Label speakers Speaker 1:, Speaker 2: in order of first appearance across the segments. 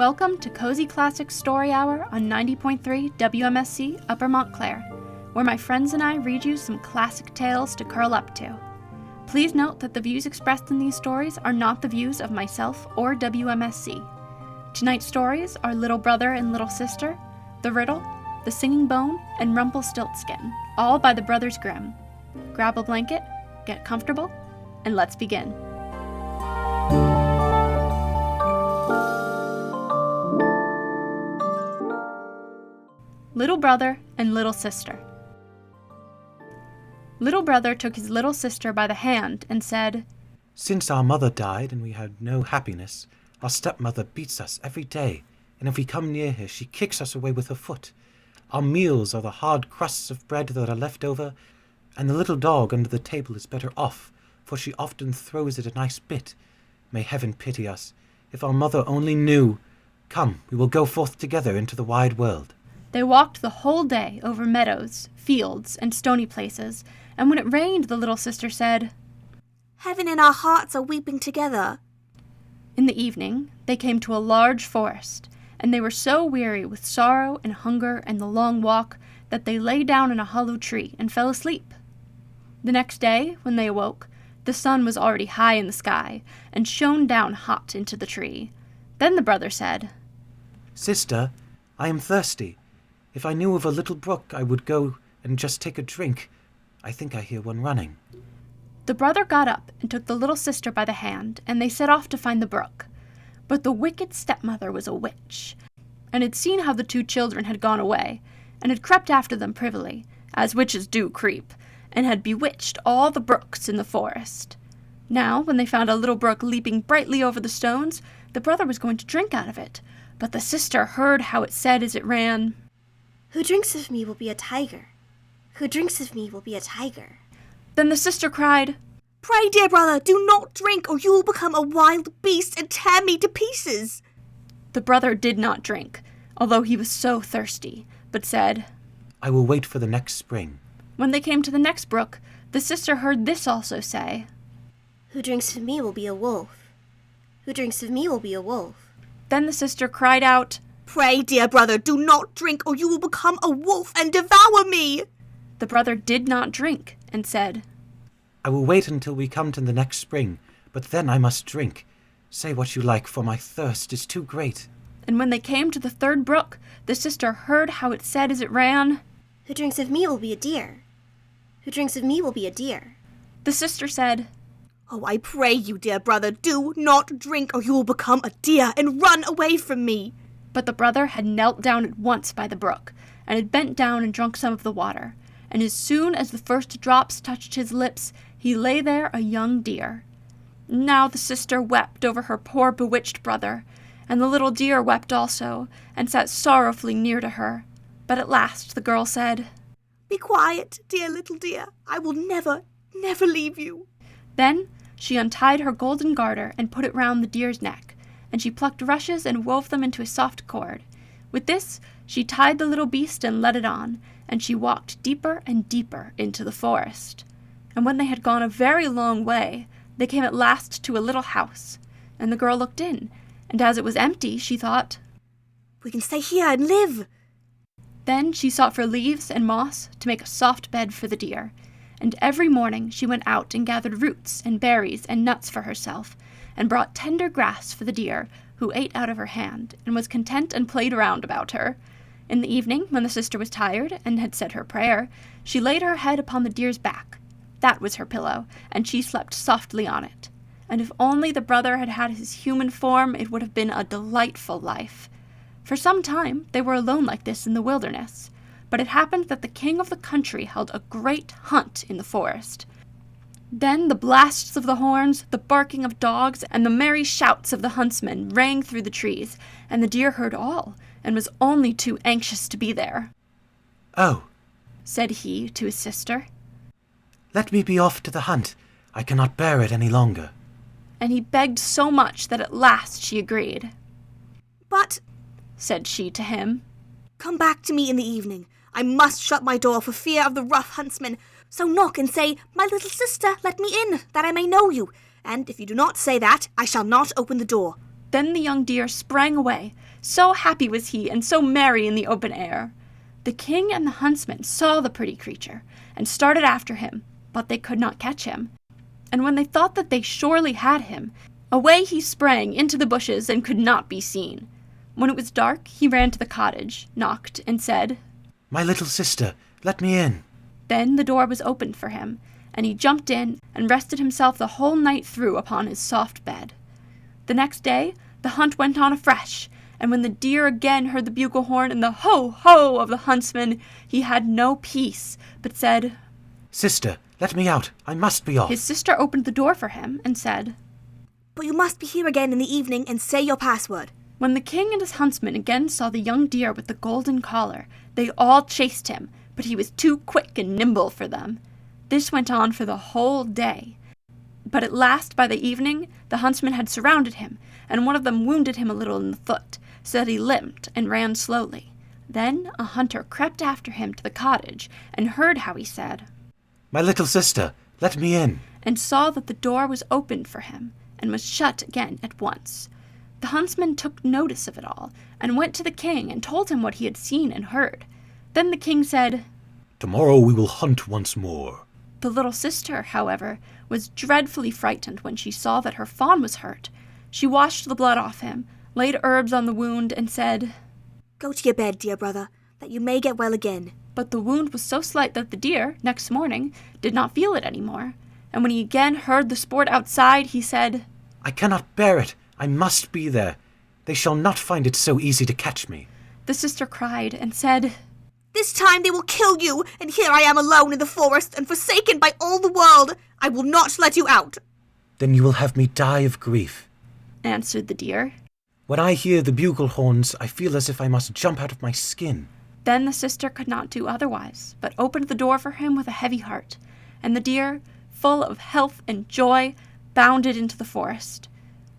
Speaker 1: Welcome to Cozy Classics Story Hour on 90.3 WMSC Upper Montclair, where my friends and I read you some classic tales to curl up to. Please note that the views expressed in these stories are not the views of myself or WMSC. Tonight's stories are Little Brother and Little Sister, The Riddle, The Singing Bone, and Rumpelstiltskin, all by the Brothers Grimm. Grab a blanket, get comfortable, and let's begin. Little Brother and Little Sister. Little Brother took his little sister by the hand and said,
Speaker 2: "Since our mother died and we had no happiness, our stepmother beats us every day, and if we come near her, she kicks us away with her foot. Our meals are the hard crusts of bread that are left over, and the little dog under the table is better off, for she often throws it a nice bit. May heaven pity us. If our mother only knew. Come, we will go forth together into the wide world."
Speaker 1: They walked the whole day over meadows, fields, and stony places, and when it rained, the little sister said,
Speaker 3: "Heaven and our hearts are weeping together."
Speaker 1: In the evening, they came to a large forest, and they were so weary with sorrow and hunger and the long walk that they lay down in a hollow tree and fell asleep. The next day, when they awoke, the sun was already high in the sky and shone down hot into the tree. Then the brother said,
Speaker 2: "Sister, I am thirsty. If I knew of a little brook, I would go and just take a drink. I think I hear one running."
Speaker 1: The brother got up and took the little sister by the hand, and they set off to find the brook. But the wicked stepmother was a witch, and had seen how the two children had gone away, and had crept after them privily, as witches do creep, and had bewitched all the brooks in the forest. Now, when they found a little brook leaping brightly over the stones, the brother was going to drink out of it, but the sister heard how it said as it ran,
Speaker 3: "Who drinks of me will be a tiger. Who drinks of me will be a tiger."
Speaker 1: Then the sister cried,
Speaker 3: "Pray, dear brother, do not drink, or you will become a wild beast and tear me to pieces."
Speaker 1: The brother did not drink, although he was so thirsty, but said,
Speaker 2: "I will wait for the next spring."
Speaker 1: When they came to the next brook, the sister heard this also say,
Speaker 3: "Who drinks of me will be a wolf. Who drinks of me will be a wolf."
Speaker 1: Then the sister cried out,
Speaker 3: "Pray, dear brother, do not drink, or you will become a wolf and devour me."
Speaker 1: The brother did not drink, and said,
Speaker 2: "I will wait until we come to the next spring, but then I must drink. Say what you like, for my thirst is too great."
Speaker 1: And when they came to the third brook, the sister heard how it said as it ran,
Speaker 3: "Who drinks of me will be a deer. Who drinks of me will be a deer."
Speaker 1: The sister said,
Speaker 3: "Oh, I pray you, dear brother, do not drink, or you will become a deer and run away from me."
Speaker 1: But the brother had knelt down at once by the brook, and had bent down and drunk some of the water, and as soon as the first drops touched his lips, he lay there a young deer. Now the sister wept over her poor bewitched brother, and the little deer wept also, and sat sorrowfully near to her. But at last the girl said,
Speaker 3: "Be quiet, dear little deer. I will never, never leave you."
Speaker 1: Then she untied her golden garter and put it round the deer's neck, and she plucked rushes and wove them into a soft cord. With this she tied the little beast and led it on, and she walked deeper and deeper into the forest. And when they had gone a very long way, they came at last to a little house, and the girl looked in, and as it was empty, she thought,
Speaker 3: "We can stay here and live."
Speaker 1: Then she sought for leaves and moss to make a soft bed for the deer, and every morning she went out and gathered roots and berries and nuts for herself, and brought tender grass for the deer, who ate out of her hand, and was content and played round about her. In the evening, when the sister was tired and had said her prayer, she laid her head upon the deer's back. That was her pillow, and she slept softly on it. And if only the brother had had his human form, it would have been a delightful life. For some time they were alone like this in the wilderness, but it happened that the king of the country held a great hunt in the forest. Then the blasts of the horns, the barking of dogs, and the merry shouts of the huntsmen rang through the trees, and the deer heard all, and was only too anxious to be there.
Speaker 2: "Oh,"
Speaker 1: said he to his sister,
Speaker 2: "let me be off to the hunt. I cannot bear it any longer."
Speaker 1: and he begged so much that at last she agreed.
Speaker 3: "But,"
Speaker 1: said she to him,
Speaker 3: "come back to me in the evening. I must shut my door for fear of the rough huntsmen. So knock and say, 'My little sister, let me in, that I may know you.' And if you do not say that, I shall not open the door."
Speaker 1: Then the young deer sprang away, So happy was he, and so merry in the open air. The king and the huntsmen saw the pretty creature, and started after him, but they could not catch him. And when they thought that they surely had him, away he sprang into the bushes and could not be seen. When it was dark, he ran to the cottage, knocked, and said,
Speaker 2: "My little sister, let me in."
Speaker 1: Then the door was opened for him, and he jumped in and rested himself the whole night through upon his soft bed. The next day the hunt went on afresh, and when the deer again heard the bugle horn and the ho-ho of the huntsman, he had no peace, but said,
Speaker 2: "Sister, let me out. I must be off."
Speaker 1: His sister opened the door for him and said,
Speaker 3: "But you must be here again in the evening and say your password."
Speaker 1: When the king and his huntsmen again saw the young deer with the golden collar, they all chased him, but he was too quick and nimble for them. This went on for the whole day. But at last, by the evening, the huntsmen had surrounded him, and one of them wounded him a little in the foot, so that he limped and ran slowly. Then a hunter crept after him to the cottage, and heard how he said,
Speaker 2: "My little sister, let me in,"
Speaker 1: and saw that the door was opened for him, and was shut again at once. The huntsman took notice of it all, and went to the king and told him what he had seen and heard. Then the king said,
Speaker 2: "Tomorrow we will hunt once more."
Speaker 1: The little sister, however, was dreadfully frightened when she saw that her fawn was hurt. She washed the blood off him, laid herbs on the wound, and said,
Speaker 3: "Go to your bed, dear brother, that you may get well again."
Speaker 1: But the wound was so slight that the deer, next morning, did not feel it any more. And when he again heard the sport outside, he said,
Speaker 2: "I cannot bear it. I must be there. They shall not find it so easy to catch me."
Speaker 1: The sister cried and said,
Speaker 3: "This time they will kill you, and here I am alone in the forest and forsaken by all the world. I will not let you out."
Speaker 2: "Then you will have me die of grief,"
Speaker 1: answered the deer.
Speaker 2: "When I hear the bugle horns, I feel as if I must jump out of my skin."
Speaker 1: Then the sister could not do otherwise, but opened the door for him with a heavy heart, and the deer, full of health and joy, bounded into the forest.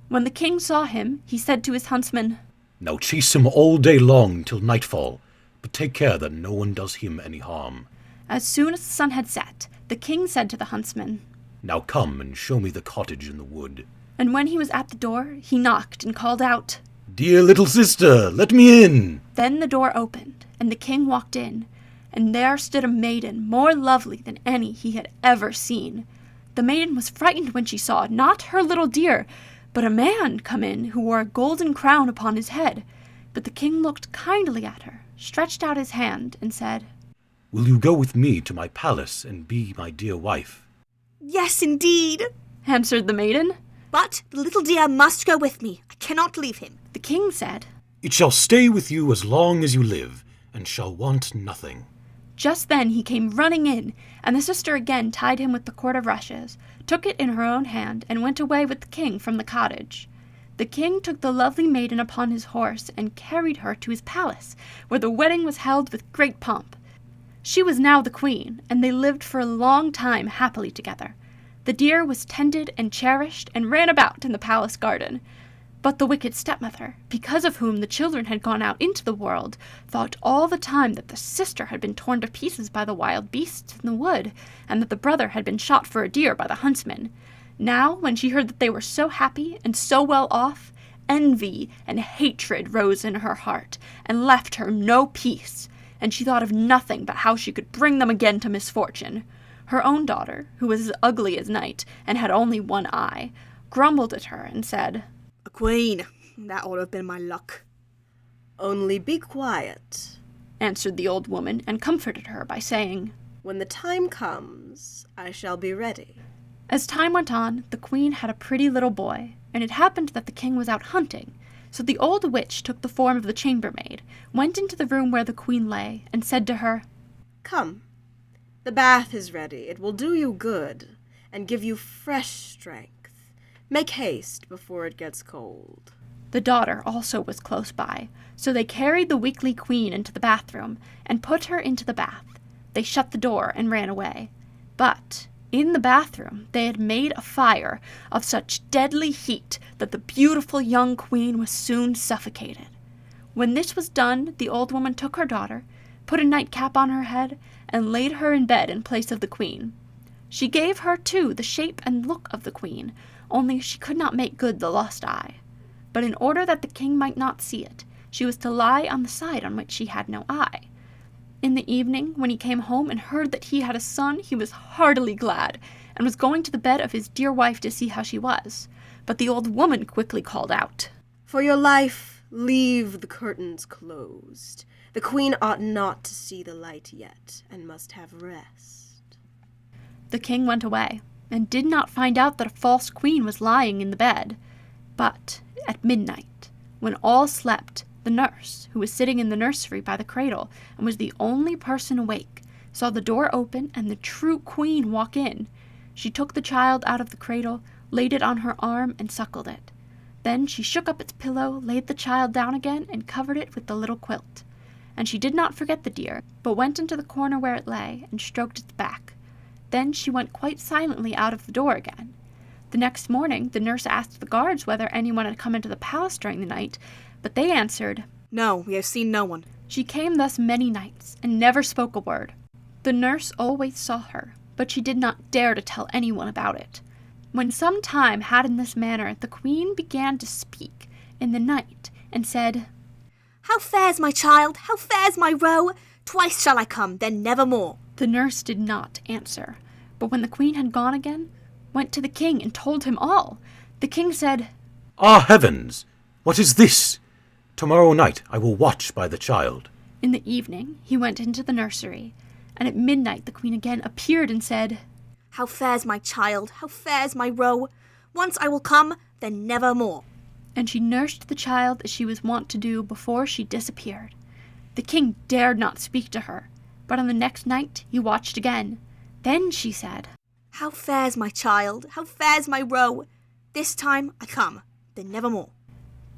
Speaker 1: When the king saw him, he said to his huntsman,
Speaker 2: "Now chase him all day long till nightfall, but take care that no one does him any harm."
Speaker 1: As soon as the sun had set, the king said to the huntsman,
Speaker 2: "Now come and show me the cottage in the wood."
Speaker 1: And when he was at the door, he knocked and called out,
Speaker 2: "Dear little sister, let me in."
Speaker 1: Then the door opened, and the king walked in, and there stood a maiden more lovely than any he had ever seen. The maiden was frightened when she saw, not her little deer, but a man come in who wore a golden crown upon his head. But the king looked kindly at her, stretched out his hand, and said,
Speaker 2: "Will you go with me to my palace and be my dear wife?"
Speaker 3: "Yes, indeed."
Speaker 1: answered the maiden.
Speaker 3: "But the little deer must go with me. I cannot leave him."
Speaker 1: The king said,
Speaker 2: "It shall stay with you as long as you live, and shall want nothing."
Speaker 1: Just then he came running in, and the sister again tied him with the cord of rushes, took it in her own hand, and went away with the king from the cottage. The king took the lovely maiden upon his horse and carried her to his palace, where the wedding was held with great pomp. She was now the queen, and they lived for a long time happily together. The deer was tended and cherished and ran about in the palace garden. But the wicked stepmother, because of whom the children had gone out into the world, thought all the time that the sister had been torn to pieces by the wild beasts in the wood, and that the brother had been shot for a deer by the huntsman. Now, when she heard that they were so happy and so well off, envy and hatred rose in her heart, and left her no peace, and she thought of nothing but how she could bring them again to misfortune. Her own daughter, who was as ugly as night, and had only one eye, grumbled at her and said,
Speaker 3: "A queen. That ought to have been my luck."
Speaker 4: "Only be quiet,"
Speaker 1: answered the old woman, and comforted her by saying,
Speaker 4: "When the time comes, I shall be ready."
Speaker 1: As time went on, the queen had a pretty little boy, and it happened that the king was out hunting. So the old witch took the form of the chambermaid, went into the room where the queen lay, and said to her,
Speaker 4: "Come, the bath is ready. It will do you good, and give you fresh strength. Make haste before it gets cold."
Speaker 1: The daughter also was close by, so they carried the weakly queen into the bathroom, and put her into the bath. They shut the door and ran away. But in the bathroom they had made a fire of such deadly heat that the beautiful young queen was soon suffocated. When this was done, the old woman took her daughter, put a nightcap on her head, and laid her in bed in place of the queen. She gave her, too, the shape and look of the queen, only she could not make good the lost eye. But in order that the king might not see it, she was to lie on the side on which she had no eye. In the evening, when he came home and heard that he had a son, he was heartily glad, and was going to the bed of his dear wife to see how she was. But the old woman quickly called out,
Speaker 4: For your life, leave the curtains closed. The queen ought not to see the light yet, and must have rest.
Speaker 1: The king went away, and did not find out that a false queen was lying in the bed. But at midnight, when all slept, the nurse, who was sitting in the nursery by the cradle, and was the only person awake, saw the door open and the true queen walk in. She took the child out of the cradle, laid it on her arm, and suckled it. Then she shook up its pillow, laid the child down again, and covered it with the little quilt. And she did not forget the dear, but went into the corner where it lay, and stroked its back. Then she went quite silently out of the door again. The next morning the nurse asked the guards whether anyone had come into the palace during the night, but they answered,
Speaker 3: No, we have seen no one.
Speaker 1: She came thus many nights, and never spoke a word. The nurse always saw her, but she did not dare to tell anyone about it. When some time had in this manner, the queen began to speak in the night, and said,
Speaker 3: How fares my child? How fares my roe? Twice shall I come, then never more.
Speaker 1: The nurse did not answer, but when the queen had gone again, went to the king and told him all. The king said,
Speaker 2: Ah, heavens! What is this? Tomorrow night I will watch by the child.
Speaker 1: In the evening he went into the nursery, and at midnight the queen again appeared and said,
Speaker 3: How fares my child? How fares my roe? Once I will come, then never more.
Speaker 1: And she nursed the child as she was wont to do before she disappeared. The king dared not speak to her, but on the next night he watched again. Then she said,
Speaker 3: How fares my child? How fares my roe? This time I come, then never more.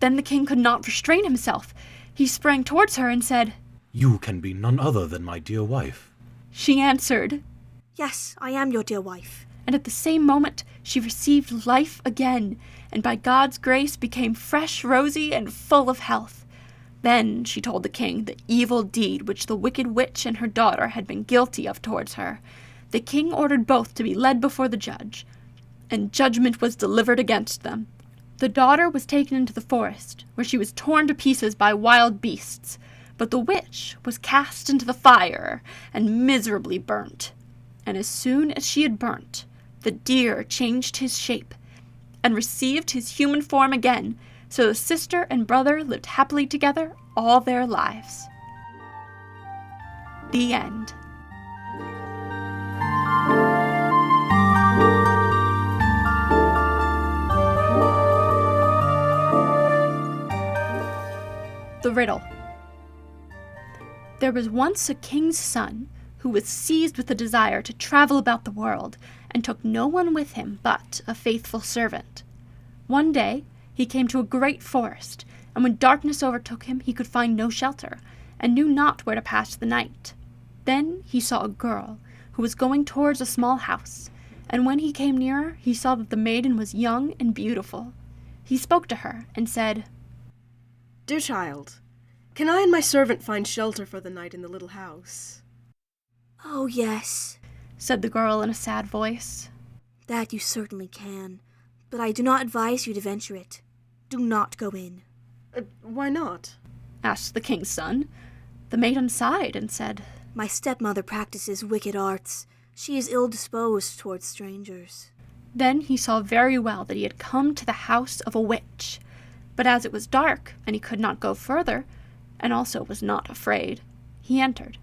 Speaker 1: Then the king could not restrain himself. He sprang towards her and said,
Speaker 2: You can be none other than my dear wife.
Speaker 1: She answered,
Speaker 3: Yes, I am your dear wife.
Speaker 1: and at the same moment she received life again, and by God's grace became fresh, rosy, and full of health. Then she told the king the evil deed which the wicked witch and her daughter had been guilty of towards her. The king ordered both to be led before the judge, and judgment was delivered against them. The daughter was taken into the forest, where she was torn to pieces by wild beasts, but the witch was cast into the fire and miserably burnt. And as soon as she had burnt, the deer changed his shape and received his human form again, so the sister and brother lived happily together all their lives. The end. The Riddle. There was once a king's son who was seized with a desire to travel about the world, and took no one with him but a faithful servant. One day he came to a great forest, and when darkness overtook him he could find no shelter, and knew not where to pass the night. Then he saw a girl who was going towards a small house, and when he came nearer he saw that the maiden was young and beautiful. He spoke to her and said,
Speaker 4: Dear child, can I and my servant find shelter for the night in the little house?
Speaker 3: Oh, yes,
Speaker 1: said the girl in a sad voice.
Speaker 3: that you certainly can, but I do not advise you to venture it. Do not go in.
Speaker 4: Why not?
Speaker 1: Asked the king's son. The maiden sighed and said,
Speaker 3: My stepmother practices wicked arts. She is ill-disposed towards strangers.
Speaker 1: Then he saw very well that he had come to the house of a witch. But as it was dark, and he could not go further, and also was not afraid, he entered.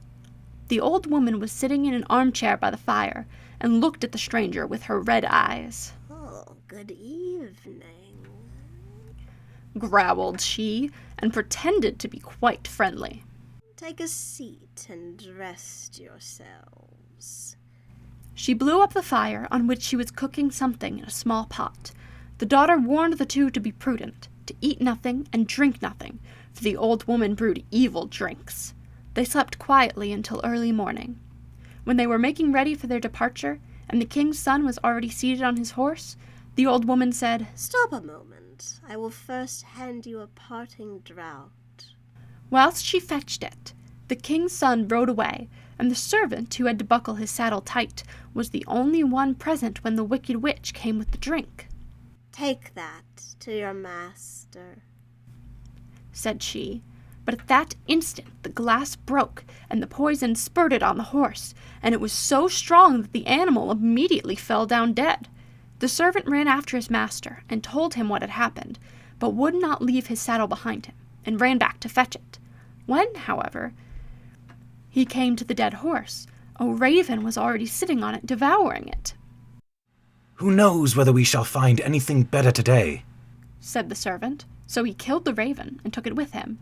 Speaker 1: The old woman was sitting in an armchair by the fire, and looked at the stranger with her red eyes.
Speaker 4: Oh, good evening.
Speaker 1: Growled she, and pretended to be quite friendly.
Speaker 4: Take a seat and rest yourselves.
Speaker 1: She blew up the fire, on which she was cooking something in a small pot. The daughter warned the two to be prudent, to eat nothing and drink nothing, for the old woman brewed evil drinks. They slept quietly until early morning. When they were making ready for their departure, and the king's son was already seated on his horse, the old woman said,
Speaker 4: Stop a moment. I will first hand you a parting draught.
Speaker 1: Whilst she fetched it, the king's son rode away, and the servant, who had to buckle his saddle tight, was the only one present when the wicked witch came with the drink.
Speaker 4: Take that to your master,
Speaker 1: Said she, But at that instant the glass broke, and the poison spurted on the horse, and it was so strong that the animal immediately fell down dead. The servant ran after his master and told him what had happened, but would not leave his saddle behind him, and ran back to fetch it. When, however, he came to the dead horse, a raven was already sitting on it, devouring it.
Speaker 2: "Who knows whether we shall find anything better today?"
Speaker 1: said the servant. So he killed the raven and took it with him.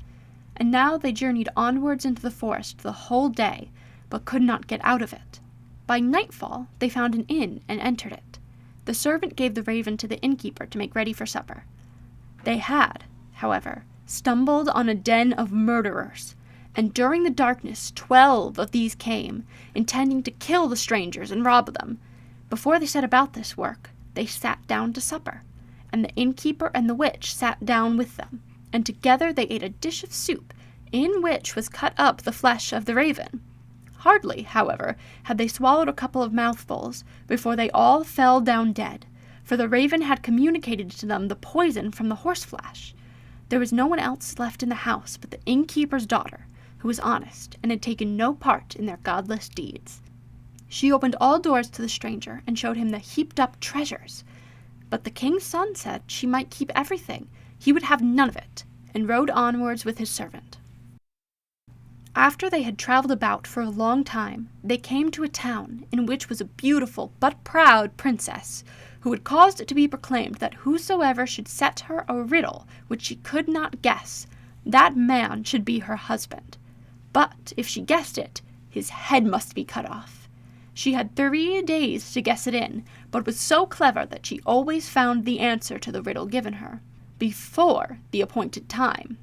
Speaker 1: And now they journeyed onwards into the forest the whole day, but could not get out of it. By nightfall they found an inn and entered it. The servant gave the raven to the innkeeper to make ready for supper. They had, however, stumbled on a den of murderers, and during the darkness 12 of these came, intending to kill the strangers and rob them. Before they set about this work, they sat down to supper, and the innkeeper and the witch sat down with them, and together they ate a dish of soup, in which was cut up the flesh of the raven. Hardly, however, had they swallowed a couple of mouthfuls before they all fell down dead, for the raven had communicated to them the poison from the horseflesh. There was no one else left in the house but the innkeeper's daughter, who was honest and had taken no part in their godless deeds. She opened all doors to the stranger and showed him the heaped-up treasures. But the king's son said she might keep everything, he would have none of it, and rode onwards with his servant. After they had travelled about for a long time, they came to a town in which was a beautiful but proud princess, who had caused it to be proclaimed that whosoever should set her a riddle which she could not guess, that man should be her husband. But if she guessed it, his head must be cut off. She had 3 days to guess it in, but was so clever that she always found the answer to the riddle given her before the appointed time.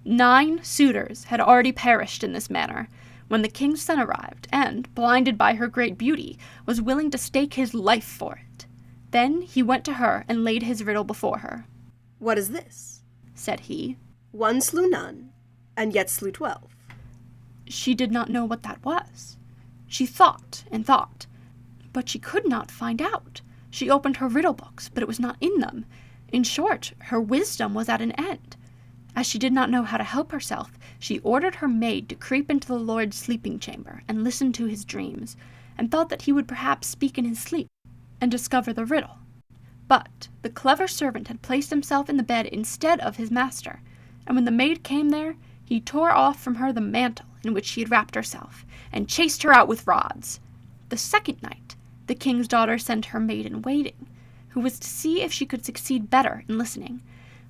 Speaker 1: 9 suitors had already perished in this manner, when the king's son arrived, and, blinded by her great beauty, was willing to stake his life for it. Then he went to her and laid his riddle before her.
Speaker 4: "What is this?"
Speaker 1: said he.
Speaker 4: "One slew none, and yet slew 12.
Speaker 1: She did not know what that was. She thought and thought, but she could not find out. She opened her riddle books, but it was not in them. In short, her wisdom was at an end. As she did not know how to help herself, she ordered her maid to creep into the lord's sleeping chamber and listen to his dreams, and thought that he would perhaps speak in his sleep and discover the riddle. But the clever servant had placed himself in the bed instead of his master, and when the maid came there, he tore off from her the mantle in which she had wrapped herself, and chased her out with rods. The second night, the king's daughter sent her maid-in-waiting, who was to see if she could succeed better in listening.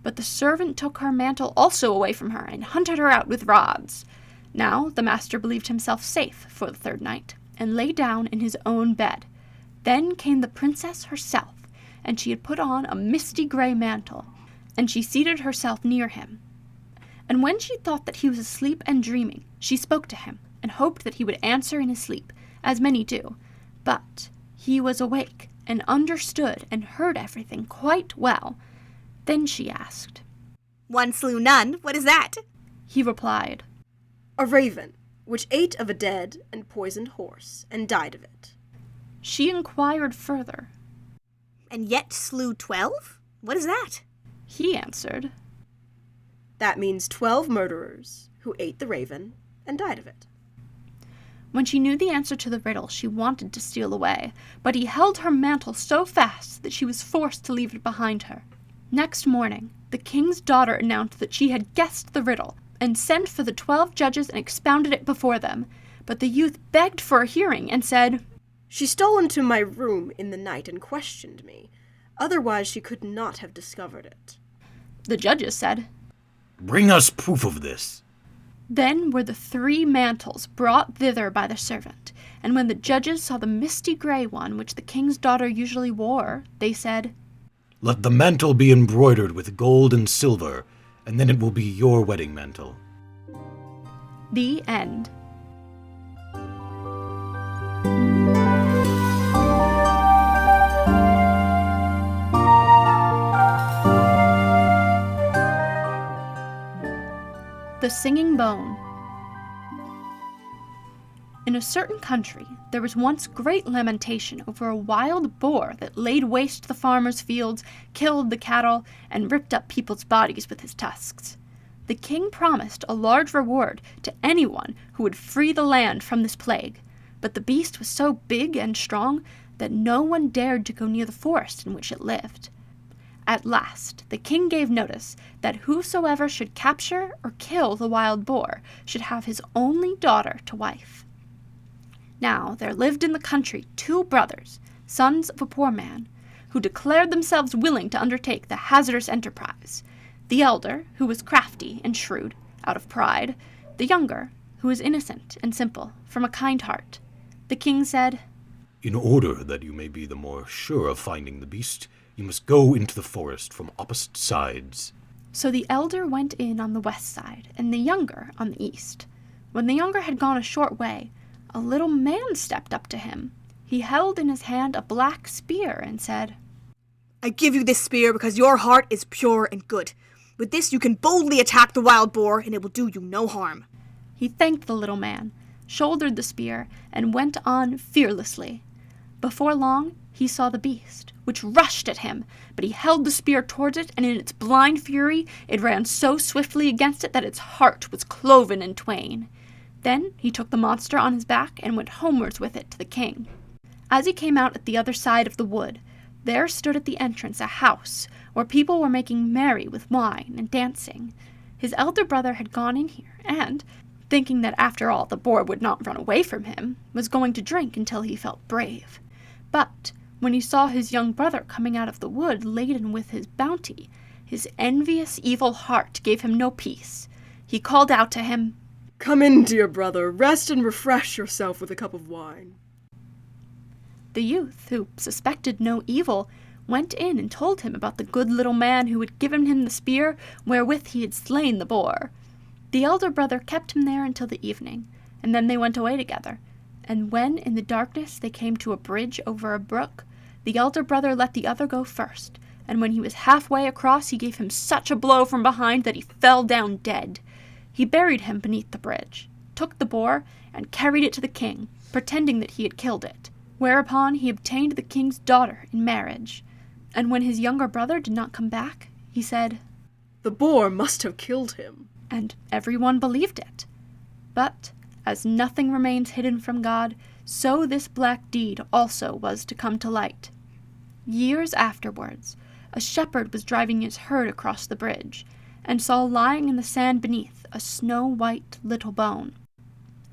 Speaker 1: But the servant took her mantle also away from her, and hunted her out with rods. Now the master believed himself safe for the 3rd night, and lay down in his own bed. Then came the princess herself, and she had put on a misty grey mantle, and she seated herself near him. And when she thought that he was asleep and dreaming, she spoke to him, and hoped that he would answer in his sleep, as many do. But he was awake, and understood and heard everything quite well. Then she asked,
Speaker 3: "One slew none, what is that?"
Speaker 1: He replied,
Speaker 4: "A raven, which ate of a dead and poisoned horse, and died of it."
Speaker 1: She inquired further.
Speaker 3: "And yet slew 12? What is that?"
Speaker 1: He answered,
Speaker 4: "That means 12 murderers, who ate the raven, and died of it."
Speaker 1: When she knew the answer to the riddle, she wanted to steal away, but he held her mantle so fast that she was forced to leave it behind her. Next morning, the king's daughter announced that she had guessed the riddle, and sent for the 12 judges and expounded it before them. But the youth begged for a hearing, and said,
Speaker 4: "She stole into my room in the night and questioned me. Otherwise she could not have discovered it."
Speaker 1: The judges said,
Speaker 2: "Bring us proof of this."
Speaker 1: Then were the 3 mantles brought thither by the servant, and when the judges saw the misty grey one which the king's daughter usually wore, they said,
Speaker 2: "Let the mantle be embroidered with gold and silver, and then it will be your wedding mantle."
Speaker 1: The end. The Singing Bone. In a certain country, there was once great lamentation over a wild boar that laid waste the farmers' fields, killed the cattle, and ripped up people's bodies with his tusks. The king promised a large reward to anyone who would free the land from this plague, but the beast was so big and strong that no one dared to go near the forest in which it lived. At last, the king gave notice that whosoever should capture or kill the wild boar should have his only daughter to wife. Now there lived in the country 2 brothers, sons of a poor man, who declared themselves willing to undertake the hazardous enterprise. The elder, who was crafty and shrewd, out of pride; the younger, who was innocent and simple, from a kind heart. The king said,
Speaker 2: In order that you may be the more sure of finding the beast, you must go into the forest from opposite sides.
Speaker 1: So the elder went in on the west side, and the younger on the east. When the younger had gone a short way, a little man stepped up to him. He held in his hand a black spear and said,
Speaker 3: I give you this spear because your heart is pure and good. With this you can boldly attack the wild boar, and it will do you no harm.
Speaker 1: He thanked the little man, shouldered the spear, and went on fearlessly. Before long, he saw the beast, which rushed at him, but he held the spear towards it, and in its blind fury it ran so swiftly against it that its heart was cloven in twain. Then he took the monster on his back and went homewards with it to the king. As he came out at the other side of the wood, there stood at the entrance a house where people were making merry with wine and dancing. His elder brother had gone in here, and, thinking that after all the boar would not run away from him, was going to drink until he felt brave. But when he saw his young brother coming out of the wood laden with his bounty, his envious evil heart gave him no peace. He called out to him,
Speaker 4: Come in, dear brother, rest and refresh yourself with a cup of wine.
Speaker 1: The youth, who suspected no evil, went in and told him about the good little man who had given him the spear wherewith he had slain the boar. The elder brother kept him there until the evening, and then they went away together. And when in the darkness they came to a bridge over a brook, the elder brother let the other go first, and when he was halfway across he gave him such a blow from behind that he fell down dead. He buried him beneath the bridge, took the boar, and carried it to the king, pretending that he had killed it, whereupon he obtained the king's daughter in marriage. And when his younger brother did not come back, he said,
Speaker 4: The boar must have killed him.
Speaker 1: And everyone believed it. But as nothing remains hidden from God, so this black deed also was to come to light. Years afterwards, a shepherd was driving his herd across the bridge, and saw lying in the sand beneath a snow-white little bone.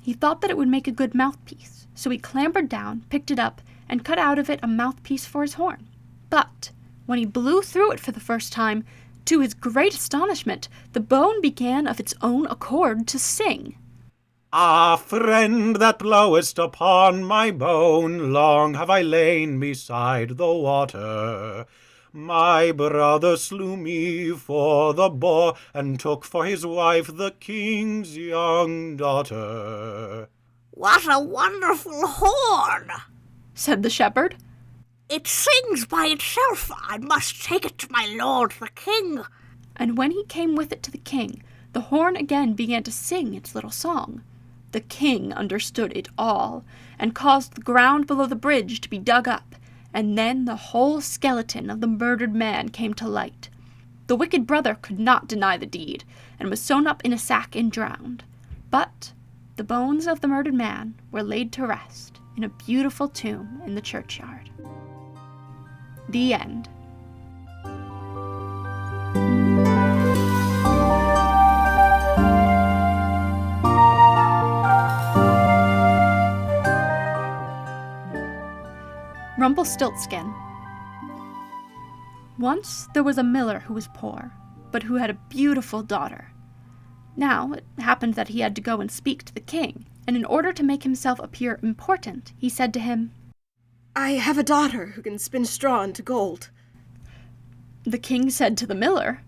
Speaker 1: He thought that it would make a good mouthpiece, so he clambered down, picked it up, and cut out of it a mouthpiece for his horn. But when he blew through it for the first time, to his great astonishment, the bone began of its own accord to sing.
Speaker 2: Ah, friend that blowest upon my bone, long have I lain beside the water. My brother slew me for the boar, and took for his wife the king's young daughter.
Speaker 3: What a wonderful horn,
Speaker 1: Said the shepherd.
Speaker 3: It sings by itself. I must take it to my lord the king.
Speaker 1: And when he came with it to the king, the horn again began to sing its little song. The king understood it all, and caused the ground below the bridge to be dug up, and then the whole skeleton of the murdered man came to light. The wicked brother could not deny the deed, and was sewn up in a sack and drowned. But the bones of the murdered man were laid to rest in a beautiful tomb in the churchyard. The end. Rumpelstiltskin. Once there was a miller who was poor, but who had a beautiful daughter. Now it happened that he had to go and speak to the king, and in order to make himself appear important, he said to him,
Speaker 4: I have a daughter who can spin straw into gold.
Speaker 1: The king said to the miller,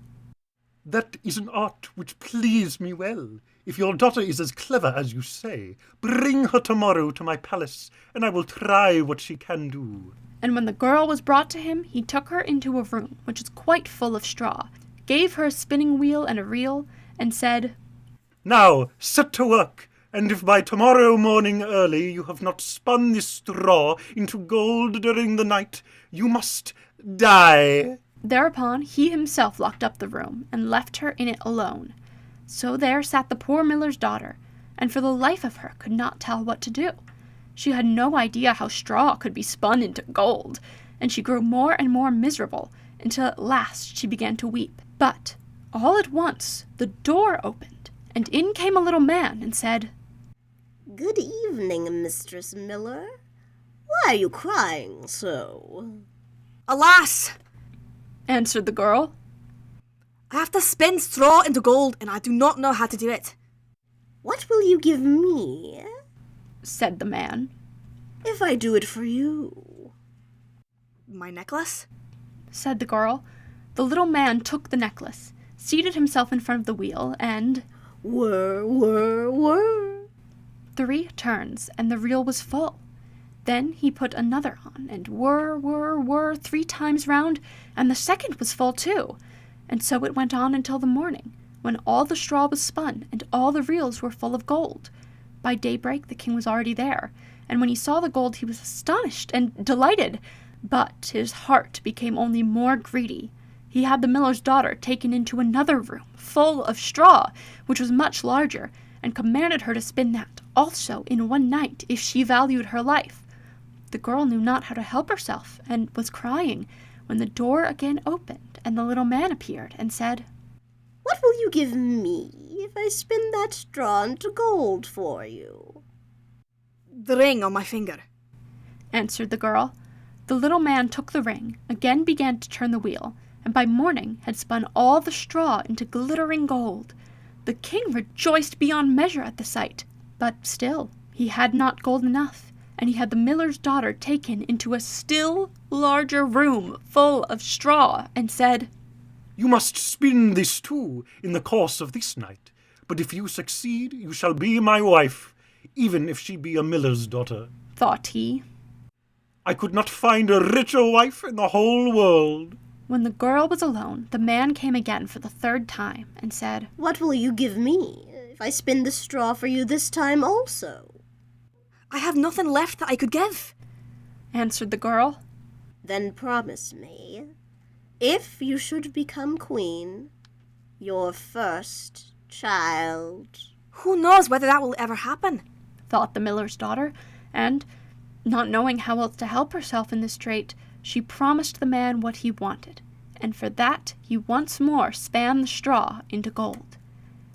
Speaker 5: That is an art which please me well. If your daughter is as clever as you say, bring her tomorrow to my palace, and I will try what she can do.
Speaker 1: And when the girl was brought to him, he took her into a room which was quite full of straw, gave her a spinning wheel and a reel, and said,
Speaker 5: Now set to work, and if by tomorrow morning early you have not spun this straw into gold during the night, you must die.
Speaker 1: Thereupon he himself locked up the room and left her in it alone. So there sat the poor miller's daughter, and for the life of her could not tell what to do. She had no idea how straw could be spun into gold, and she grew more and more miserable, until at last she began to weep. But all at once the door opened, and in came a little man and said,
Speaker 6: "Good evening, Mistress Miller. Why are you crying so?"
Speaker 3: Alas,
Speaker 1: answered the girl.
Speaker 3: I have to spin straw into gold, and I do not know how to do it.
Speaker 6: "What will you give me
Speaker 1: Said the man.
Speaker 6: if I do it for you?"
Speaker 3: My necklace?
Speaker 1: Said the girl. The little man took the necklace, seated himself in front of the wheel, and
Speaker 6: Whir, whir, whir.
Speaker 1: 3 turns, and the reel was full. Then he put another on, and whir, whir, whir 3 times round, and the second was full too. And so it went on until the morning, when all the straw was spun, and all the reels were full of gold. By daybreak the king was already there, and when he saw the gold he was astonished and delighted, but his heart became only more greedy. He had the miller's daughter taken into another room, full of straw, which was much larger, and commanded her to spin that also in one night, if she valued her life. The girl knew not how to help herself, and was crying, when the door again opened, and the little man appeared, and said,
Speaker 6: "What will you give me if I spin that straw into gold for you?"
Speaker 3: The ring on my finger.
Speaker 1: answered the girl. The little man took the ring, again began to turn the wheel, and by morning had spun all the straw into glittering gold. The king rejoiced beyond measure at the sight, but still he had not gold enough, and he had the miller's daughter taken into a still larger room full of straw, and said,
Speaker 5: "You must spin this too in the course of this night, but if you succeed, you shall be my wife, even if she be a miller's daughter."
Speaker 1: thought he.
Speaker 5: "I could not find a richer wife in the whole world."
Speaker 1: When the girl was alone, the man came again for the 3rd time, and said,
Speaker 6: "What will you give me if I spin the straw for you this time also?"
Speaker 3: I have nothing left that I could give.
Speaker 1: answered the girl.
Speaker 6: "Then promise me, if you should become queen, your first child."
Speaker 3: Who knows whether that will ever happen?
Speaker 1: thought the miller's daughter, and, not knowing how else to help herself in this strait, she promised the man what he wanted, and for that he once more span the straw into gold.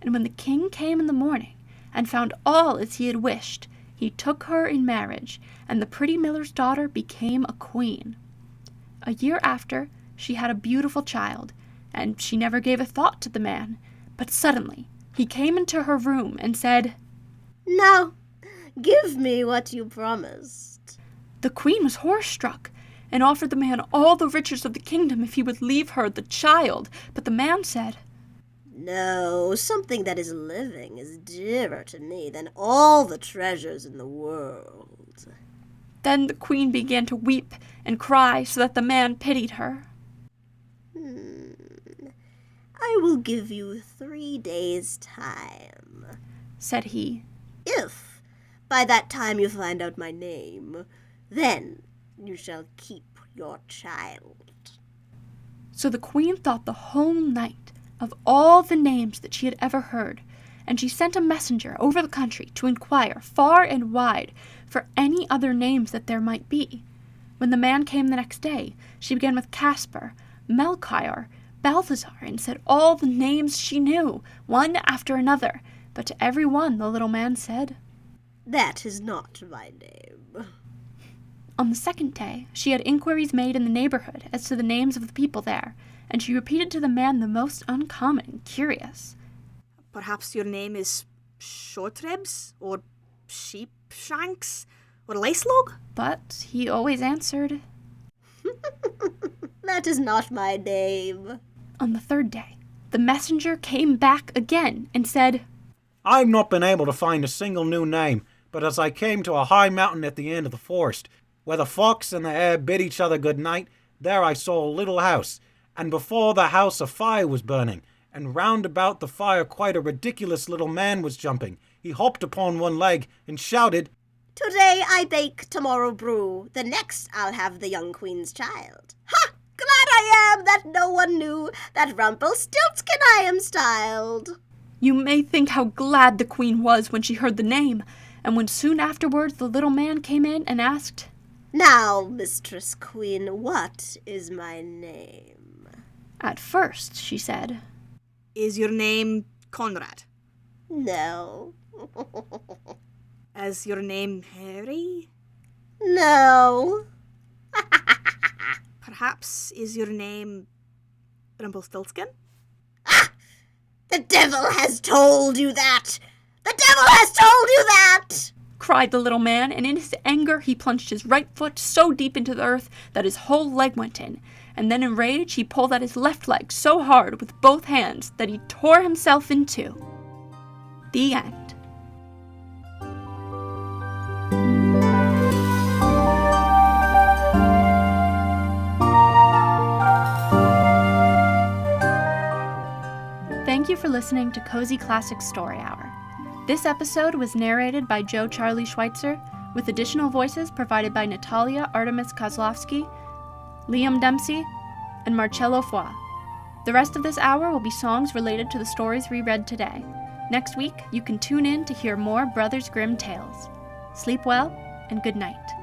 Speaker 1: And when the king came in the morning, and found all as he had wished, he took her in marriage, and the pretty miller's daughter became a queen. A year after, she had a beautiful child, and she never gave a thought to the man, but suddenly he came into her room and said,
Speaker 6: "Now, give me what you promised."
Speaker 1: The queen was horror-struck, and offered the man all the riches of the kingdom if he would leave her the child. But the man said,
Speaker 6: "No, something that is living is dearer to me than all the treasures in the world."
Speaker 1: Then the queen began to weep and cry so that the man pitied her.
Speaker 6: "I will give you 3 days' time.
Speaker 1: Said he.
Speaker 6: If by that time you find out my name, then you shall keep your child."
Speaker 1: So the queen thought the whole night of all the names that she had ever heard, and she sent a messenger over the country to inquire far and wide for any other names that there might be. When the man came the next day, she began with Caspar, Melchior, Balthazar, and said all the names she knew, one after another, but to every one the little man said,
Speaker 6: "That is not my name."
Speaker 1: On the 2nd day, she had inquiries made in the neighborhood as to the names of the people there, and she repeated to the man the most uncommon and curious.
Speaker 3: Perhaps your name is Short Ribs, or Sheepshanks, or Lacelog?
Speaker 1: But he always answered.
Speaker 6: "That is not my name."
Speaker 1: On the 3rd day, the messenger came back again and said,
Speaker 2: I've not been able to find a single new name, but as I came to a high mountain at the end of the forest, where the fox and the hare bid each other good night, there I saw a little house, and before the house a fire was burning, and round about the fire quite a ridiculous little man was jumping. He hopped upon one leg and shouted,
Speaker 6: "Today I bake, tomorrow brew, the next I'll have the young queen's child. Ha! Glad I am that no one knew that Rumpelstiltskin I am styled."
Speaker 1: You may think how glad the queen was when she heard the name, and when soon afterwards the little man came in and asked,
Speaker 6: Now, Mistress Queen, what is my name?
Speaker 1: At first, she said,
Speaker 3: Is your name Conrad?
Speaker 6: No.
Speaker 3: Is your name Harry?
Speaker 6: No.
Speaker 3: Perhaps is your name Rumpelstiltskin?
Speaker 6: The devil has told you that! The devil has told you that!
Speaker 1: cried the little man, and in his anger he plunged his right foot so deep into the earth that his whole leg went in, and then in rage he pulled at his left leg so hard with both hands that he tore himself in two. The end. Thank you for listening to Cozy Classic Story Hour. This episode was narrated by Joe Charlie Schweitzer, with additional voices provided by Natalia Artemis Kozlovsky, Liam Dempsey, and Marcello Foy. The rest of this hour will be songs related to the stories we read today. Next week, you can tune in to hear more Brothers Grimm tales. Sleep well, and good night.